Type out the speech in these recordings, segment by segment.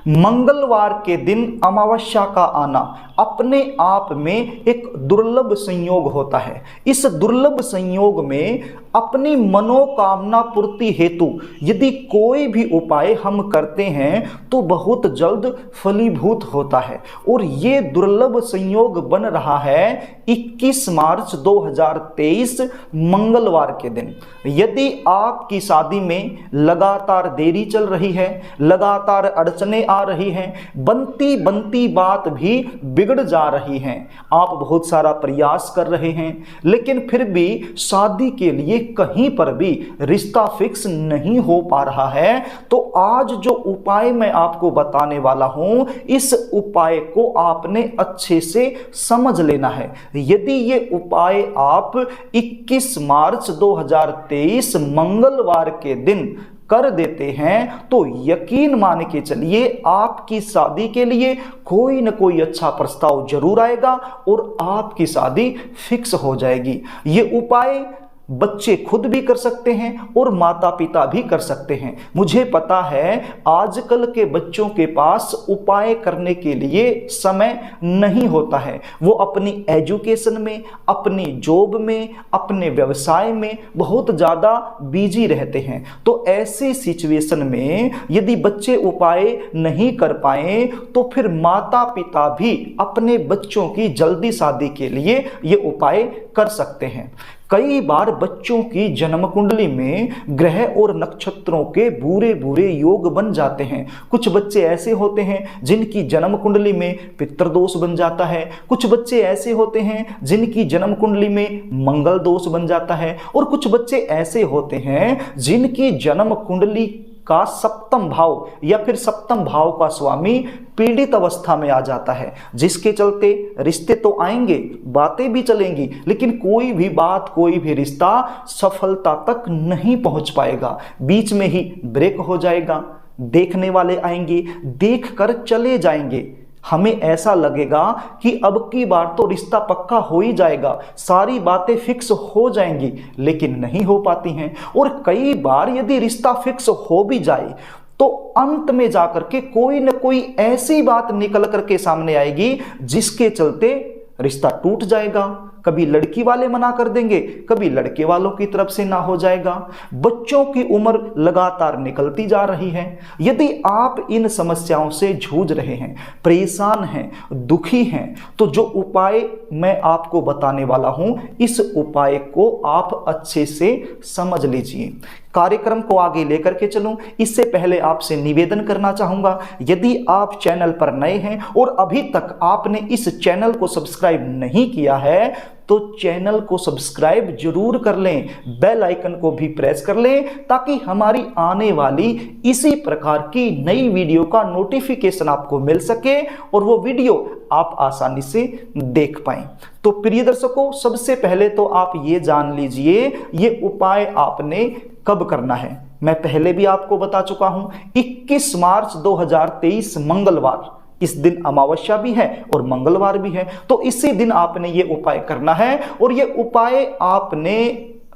मंगलवार के दिन अमावस्या का आना अपने आप में एक दुर्लभ संयोग होता है। इस दुर्लभ संयोग में अपनी मनोकामना पूर्ति हेतु यदि कोई भी उपाय हम करते हैं तो बहुत जल्द फलीभूत होता है। और ये दुर्लभ संयोग बन रहा है 21 मार्च 2023 मंगलवार के दिन। यदि आपकी शादी में लगातार देरी चल रही है, लगातार अड़चने आ रही हैं, बनती बनती बात भी बिगड़ जा रही हैं, आप बहुत सारा प्रयास कर रहे हैं लेकिन फिर भी शादी के लिए कहीं पर भी रिश्ता फिक्स नहीं हो पा रहा है, तो आज जो उपाय मैं आपको बताने वाला हूं, इस उपाय को आपने अच्छे से समझ लेना है। यदि ये उपाय आप 21 मार्च 2023 मंगलवार के दिन कर देते हैं तो यकीन मान के चलिए आपकी शादी के लिए कोई न कोई अच्छा प्रस्ताव जरूर आएगा और आपकी शादी फिक्स हो जाएगी। ये उपाय बच्चे खुद भी कर सकते हैं और माता पिता भी कर सकते हैं। मुझे पता है आजकल के बच्चों के पास उपाय करने के लिए समय नहीं होता है। वो अपनी एजुकेशन में, अपनी जॉब में, अपने व्यवसाय में बहुत ज़्यादा बिजी रहते हैं। तो ऐसी सिचुएशन में यदि बच्चे उपाय नहीं कर पाए तो फिर माता पिता भी अपने बच्चों की जल्दी शादी के लिए ये उपाय कर सकते हैं। कई बार बच्चों की जन्म कुंडली में ग्रह और नक्षत्रों के बुरे बुरे योग बन जाते हैं। कुछ बच्चे ऐसे होते हैं जिनकी जन्म कुंडली में पितृदोष बन जाता है, कुछ बच्चे ऐसे होते हैं जिनकी जन्म कुंडली में मंगल दोष बन जाता है, और कुछ बच्चे ऐसे होते हैं जिनकी जन्म कुंडली का सप्तम भाव या फिर सप्तम भाव का स्वामी पीड़ित अवस्था में आ जाता है, जिसके चलते रिश्ते तो आएंगे, बातें भी चलेंगी, लेकिन कोई भी बात, कोई भी रिश्ता सफलता तक नहीं पहुंच पाएगा, बीच में ही ब्रेक हो जाएगा। देखने वाले आएंगे, देख कर चले जाएंगे, हमें ऐसा लगेगा कि अब की बार तो रिश्ता पक्का हो ही जाएगा, सारी बातें फिक्स हो जाएंगी, लेकिन नहीं हो पाती हैं। और कई बार यदि रिश्ता फिक्स हो भी जाए तो अंत में जाकर के कोई न कोई ऐसी बात निकल करके सामने आएगी जिसके चलते रिश्ता टूट जाएगा। कभी लड़की वाले मना कर देंगे, कभी लड़के वालों की तरफ से ना हो जाएगा। बच्चों की उम्र लगातार निकलती जा रही है। यदि आप इन समस्याओं से जूझ रहे हैं, परेशान हैं, दुखी हैं, तो जो उपाय मैं आपको बताने वाला हूं, इस उपाय को आप अच्छे से समझ लीजिए। कार्यक्रम को आगे लेकर के चलूं, इससे पहले आपसे निवेदन करना चाहूंगा, यदि आप चैनल पर नए हैं और अभी तक आपने इस चैनल को सब्सक्राइब नहीं किया है तो चैनल को सब्सक्राइब जरूर कर लें, बेल आइकन को भी प्रेस कर लें, ताकि हमारी आने वाली इसी प्रकार की नई वीडियो का नोटिफिकेशन आपको मिल सके और वो वीडियो आप आसानी से देख पाएं। तो प्रिय दर्शकों, सबसे पहले तो आप ये जान लीजिए ये उपाय आपने कब करना है। मैं पहले भी आपको बता चुका हूं, 21 मार्च 2023 मंगलवार, इस दिन अमावस्या भी है और मंगलवार भी है, तो इसी दिन आपने ये उपाय करना है। और ये उपाय आपने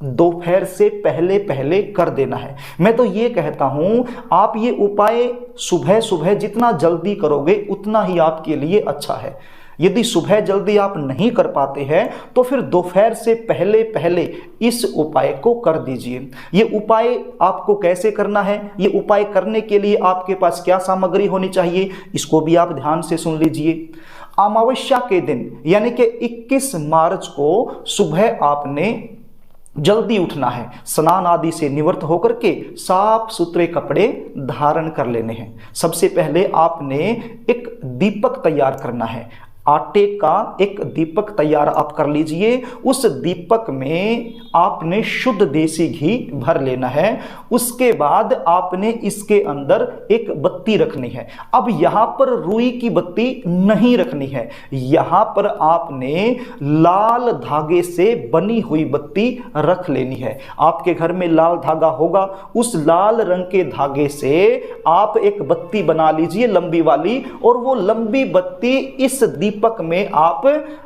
दोपहर से पहले पहले कर देना है। मैं तो ये कहता हूं आप ये उपाय सुबह सुबह जितना जल्दी करोगे उतना ही आपके लिए अच्छा है। यदि सुबह जल्दी आप नहीं कर पाते हैं तो फिर दोपहर से पहले पहले इस उपाय को कर दीजिए। ये उपाय आपको कैसे करना है, ये उपाय करने के लिए आपके पास क्या सामग्री होनी चाहिए, इसको भी आप ध्यान से सुन लीजिए। अमावस्या के दिन यानी कि 21 मार्च को सुबह आपने जल्दी उठना है, स्नान आदि से निवृत्त होकर के साफ सुथरे कपड़े धारण कर लेने हैं। सबसे पहले आपने एक दीपक तैयार करना है, आटे का एक दीपक तैयार आप कर लीजिए। उस दीपक में आपने शुद्ध देसी घी भर लेना है। उसके बाद आपने इसके अंदर एक बत्ती रखनी है। अब यहाँ पर रुई की बत्ती नहीं रखनी है, यहाँ पर आपने लाल धागे से बनी हुई बत्ती रख लेनी है। आपके घर में लाल धागा होगा, उस लाल रंग के धागे से आप एक बत्ती बना लीजिए लंबी वाली, और वो लंबी बत्ती इस दीपक में आप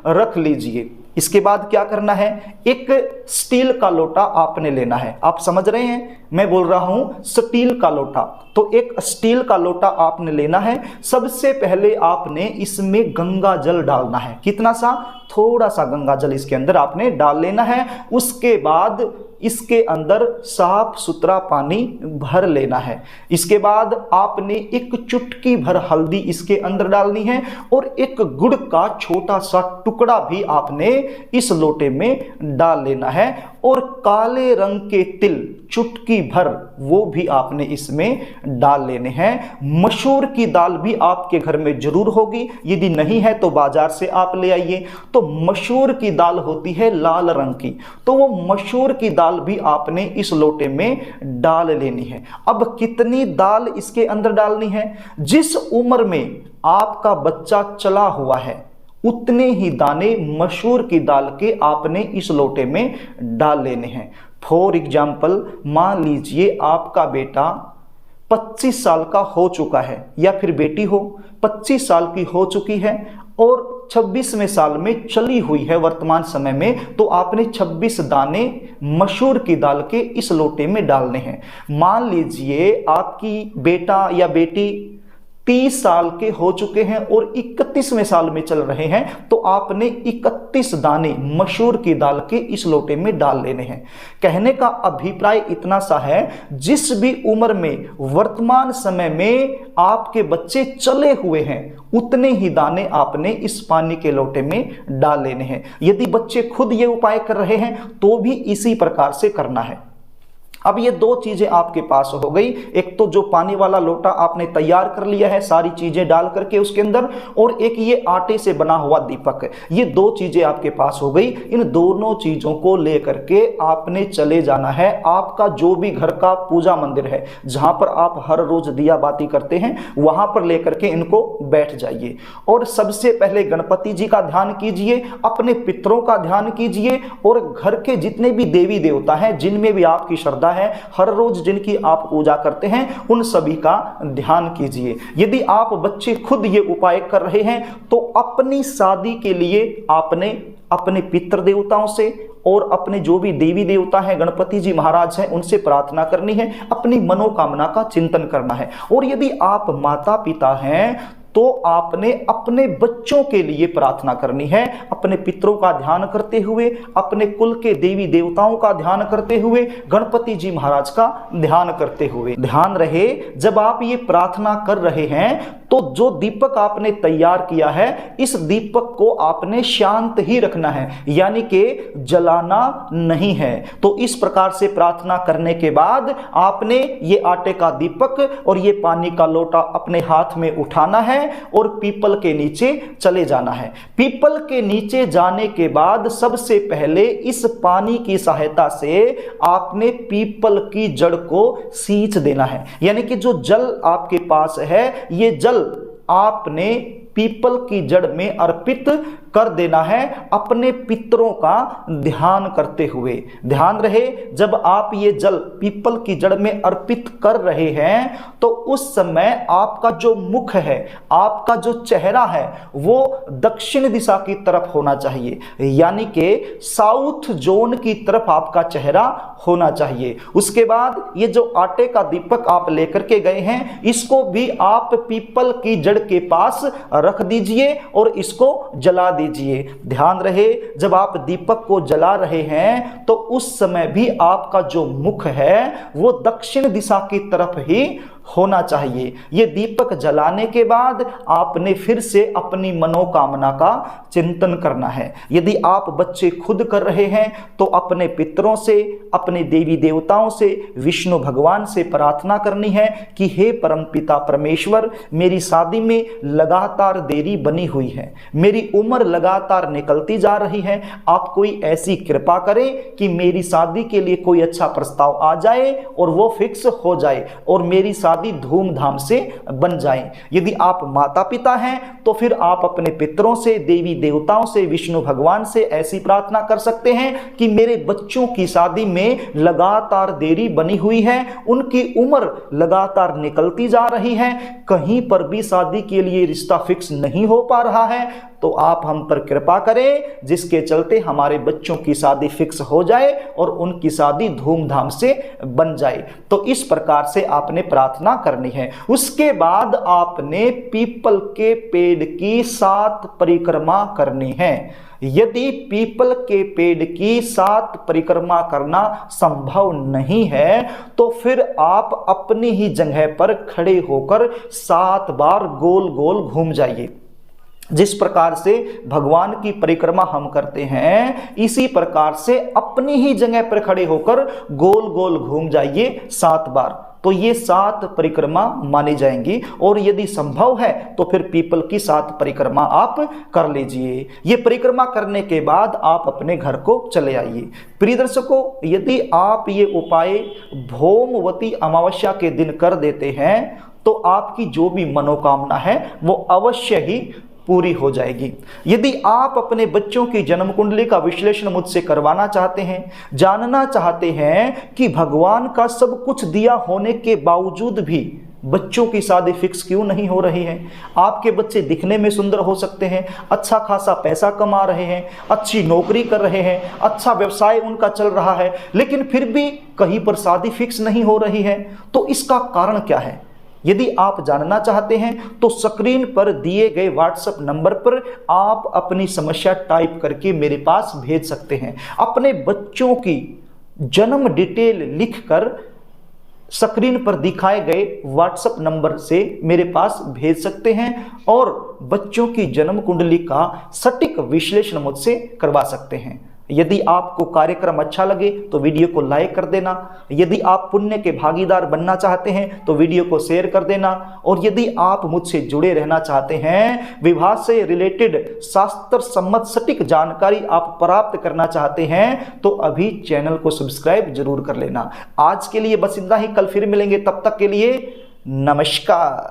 रख लीजिए। इसके बाद क्या करना है, एक स्टील का लोटा आपने लेना है। आप समझ रहे हैं, मैं बोल रहा हूं स्टील का लोटा। तो एक स्टील का लोटा आपने लेना है। सबसे पहले आपने इसमें गंगा जल डालना है। कितना सा? थोड़ा सा गंगा जल इसके अंदर आपने डाल लेना है। उसके बाद इसके अंदर साफ सुथरा पानी भर लेना है। इसके बाद आपने एक चुटकी भर हल्दी इसके अंदर डालनी है और एक गुड़ का छोटा सा टुकड़ा भी आपने इस लोटे में डाल लेना है और काले रंग के तिल चुटकी भर वो भी आपने इसमें डाल लेने हैं। मसूर की दाल भी आपके घर में जरूर होगी, यदि नहीं है तो बाजार से आप ले आइए। तो मसूर की दाल होती है लाल रंग की, तो वो मसूर की दाल भी आपने इस लोटे में डाल लेनी है। अब कितनी दाल इसके अंदर डालनी है? जिस उम्र में आपका बच्चा चला हुआ है उतने ही दाने मसूर की दाल के आपने इस लोटे में डाल लेने हैं। फॉर एग्जाम्पल, मान लीजिए आपका बेटा 25 साल का हो चुका है या फिर बेटी हो 25 साल की हो चुकी है और 26वें साल में चली हुई है वर्तमान समय में, तो आपने 26 दाने मसूर की दाल के इस लोटे में डालने हैं। मान लीजिए आपकी बेटा या बेटी 30 साल के हो चुके हैं और 31वें साल में चल रहे हैं, तो आपने 31 दाने मसूर की दाल के इस लोटे में डाल लेने हैं। कहने का अभिप्राय इतना सा है, जिस भी उम्र में वर्तमान समय में आपके बच्चे चले हुए हैं उतने ही दाने आपने इस पानी के लोटे में डाल लेने हैं। यदि बच्चे खुद ये उपाय कर रहे हैं तो भी इसी प्रकार से करना है। अब ये दो चीजें आपके पास हो गई, एक तो जो पानी वाला लोटा आपने तैयार कर लिया है सारी चीजें डाल करके उसके अंदर, और एक ये आटे से बना हुआ दीपक। ये दो चीजें आपके पास हो गई। इन दोनों चीजों को लेकर के आपने चले जाना है आपका जो भी घर का पूजा मंदिर है, जहां पर आप हर रोज दिया बाती करते हैं, वहां पर लेकर के इनको बैठ जाइए और सबसे पहले गणपति जी का ध्यान कीजिए, अपने पितरों का ध्यान कीजिए और घर के जितने भी देवी देवता हैं जिनमें भी आपकी श्रद्धा है, हर रोज जिनकी आप पूजा करते हैं, उन सभी का ध्यान कीजिए। यदि आप बच्चे खुद ये उपाय कर रहे हैं तो अपनी शादी के लिए आपने अपने पितृ देवताओं से और अपने जो भी देवी देवता हैं, गणपति जी महाराज हैं, उनसे प्रार्थना करनी है, अपनी मनोकामना का चिंतन करना है। और यदि आप माता पिता हैं तो आपने अपने बच्चों के लिए प्रार्थना करनी है, अपने पितरों का ध्यान करते हुए, अपने कुल के देवी देवताओं का ध्यान करते हुए, गणपति जी महाराज का ध्यान करते हुए। ध्यान रहे, जब आप ये प्रार्थना कर रहे हैं तो जो दीपक आपने तैयार किया है, इस दीपक को आपने शांत ही रखना है, यानी कि जलाना नहीं है। तो इस प्रकार से प्रार्थना करने के बाद आपने ये आटे का दीपक और ये पानी का लोटा अपने हाथ में उठाना है और पीपल के नीचे चले जाना है। पीपल के नीचे जाने के बाद सबसे पहले इस पानी की सहायता से आपने पीपल की जड़ को सींच देना है, यानी कि जो जल आपके पास है ये जल आपने पीपल की जड़ में अर्पित कर देना है, अपने पितरों का ध्यान करते हुए। ध्यान रहे, जब आप ये जल पीपल की जड़ में अर्पित कर रहे हैं तो उस समय आपका जो मुख है, आपका जो चेहरा है, वो दक्षिण दिशा की तरफ होना चाहिए, यानी कि साउथ जोन की तरफ आपका चेहरा होना चाहिए। उसके बाद ये जो आटे का दीपक आप लेकर के गए हैं, इसको भी आप पीपल की जड़ के पास रख दीजिए और इसको जला दीजिए। ध्यान रहे, जब आप दीपक को जला रहे हैं तो उस समय भी आपका जो मुख है वो दक्षिण दिशा की तरफ ही होना चाहिए। ये दीपक जलाने के बाद आपने फिर से अपनी मनोकामना का चिंतन करना है। यदि आप बच्चे खुद कर रहे हैं तो अपने पितरों से, अपने देवी देवताओं से, विष्णु भगवान से प्रार्थना करनी है कि हे परमपिता परमेश्वर, मेरी शादी में लगातार देरी बनी हुई है, मेरी उम्र लगातार निकलती जा रही है, आप कोई ऐसी कृपा करें कि मेरी शादी के लिए कोई अच्छा प्रस्ताव आ जाए और वो फिक्स हो जाए और मेरी शादी शादी धूमधाम से बन जाए। यदि आप माता पिता हैं तो फिर आप अपने पितरों से, देवी देवताओं से, विष्णु भगवान से ऐसी प्रार्थना कर सकते हैं कि मेरे बच्चों की शादी में लगातार देरी बनी हुई है, उनकी उम्र लगातार निकलती जा रही है, कहीं पर भी शादी के लिए रिश्ता फिक्स नहीं हो पा रहा है, तो आप हम पर कृपा करें जिसके चलते हमारे बच्चों की शादी फिक्स हो जाए और उनकी शादी धूमधाम से बन जाए। तो इस प्रकार से आपने प्रार्थना करनी है। उसके बाद आपने पीपल के पेड़ की 7 परिक्रमा करनी है। यदि पीपल के पेड़ की 7 परिक्रमा करना संभव नहीं है तो फिर आप अपनी ही जगह पर खड़े होकर 7 बार गोल गोल घूम जाइए। जिस प्रकार से भगवान की परिक्रमा हम करते हैं, इसी प्रकार से अपनी ही जगह पर खड़े होकर गोल गोल घूम जाइए 7 बार। तो ये 7 परिक्रमा मानी जाएंगी और यदि संभव है तो फिर पीपल की 7 परिक्रमा आप कर लीजिए। ये परिक्रमा करने के बाद आप अपने घर को चले आइए। प्रिय दर्शकों, यदि आप ये उपाय भौमवती अमावस्या के दिन कर देते हैं तो आपकी जो भी मनोकामना है वो अवश्य ही पूरी हो जाएगी। यदि आप अपने बच्चों की जन्म कुंडली का विश्लेषण मुझसे करवाना चाहते हैं, जानना चाहते हैं कि भगवान का सब कुछ दिया होने के बावजूद भी बच्चों की शादी फिक्स क्यों नहीं हो रही है। आपके बच्चे दिखने में सुंदर हो सकते हैं, अच्छा खासा पैसा कमा रहे हैं, अच्छी नौकरी कर रहे हैं, अच्छा व्यवसाय उनका चल रहा है, लेकिन फिर भी कहीं पर शादी फिक्स नहीं हो रही है। तो इसका कारण क्या है? यदि आप जानना चाहते हैं तो स्क्रीन पर दिए गए व्हाट्सएप नंबर पर आप अपनी समस्या टाइप करके मेरे पास भेज सकते हैं। अपने बच्चों की जन्म डिटेल लिखकर स्क्रीन पर दिखाए गए व्हाट्सएप नंबर से मेरे पास भेज सकते हैं और बच्चों की जन्म कुंडली का सटीक विश्लेषण मुझसे करवा सकते हैं। यदि आपको कार्यक्रम अच्छा लगे तो वीडियो को लाइक कर देना। यदि आप पुण्य के भागीदार बनना चाहते हैं तो वीडियो को शेयर कर देना। और यदि आप मुझसे जुड़े रहना चाहते हैं, विवाह से रिलेटेड शास्त्र सम्मत सटीक जानकारी आप प्राप्त करना चाहते हैं, तो अभी चैनल को सब्सक्राइब जरूर कर लेना। आज के लिए बस इतना ही, कल फिर मिलेंगे, तब तक के लिए नमस्कार।